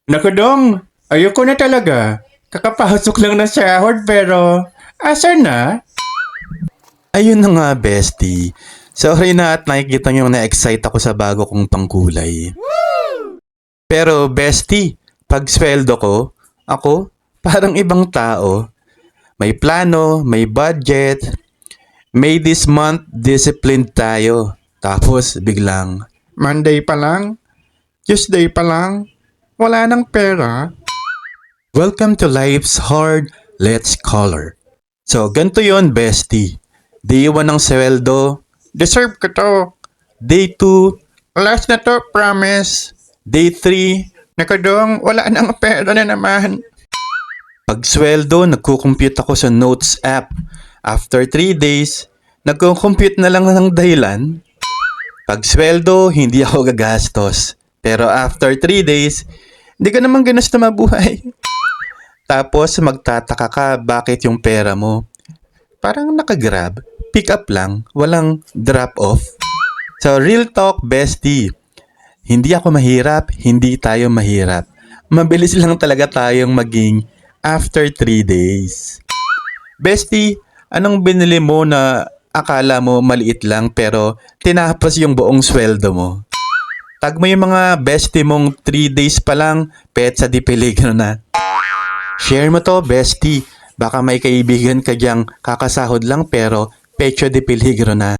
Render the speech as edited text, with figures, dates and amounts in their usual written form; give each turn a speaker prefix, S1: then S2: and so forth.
S1: Naku dong, ayoko na talaga. Kakapasok lang ng sahod pero asan na?
S2: Ayun na nga, bestie. Sorry na at nakikita nyo na-excite ako sa bago kong pangkulay. Pero bestie, pag sweldo ko, ako, parang ibang tao. May plano, may budget. May this month, disciplined tayo. Tapos biglang,
S1: Monday pa lang? Tuesday pa lang? Wala nang pera?
S2: welcome to life's hard, let's color. So, ganito yon bestie. Day 1 ng sweldo.
S1: Deserve ko to.
S2: Day 2.
S1: Last na to, promise.
S2: Day 3.
S1: Naku dong, wala nang pera na naman.
S2: Pag sweldo, nagko-compute ako sa Notes app. After 3 days, nagko-compute na lang ng dahilan. Pag sweldo, hindi ako gagastos. Pero after 3 days, hindi ka naman ginusto mabuhay. Tapos magtataka ka bakit yung pera mo parang nakagrab, pick up lang, walang drop off. So real talk bestie, hindi ako mahirap, hindi tayo mahirap. Mabilis lang talaga tayong maging after 3 days. Bestie, anong binili mo na akala mo maliit lang pero tinapos yung buong sweldo mo? Tag mo yung mga bestie mong 3 days pa lang, pet sa di peligro na. Share mo to, bestie. Baka may kaibigan ka diyang kakasahod lang pero pecho de peligro na.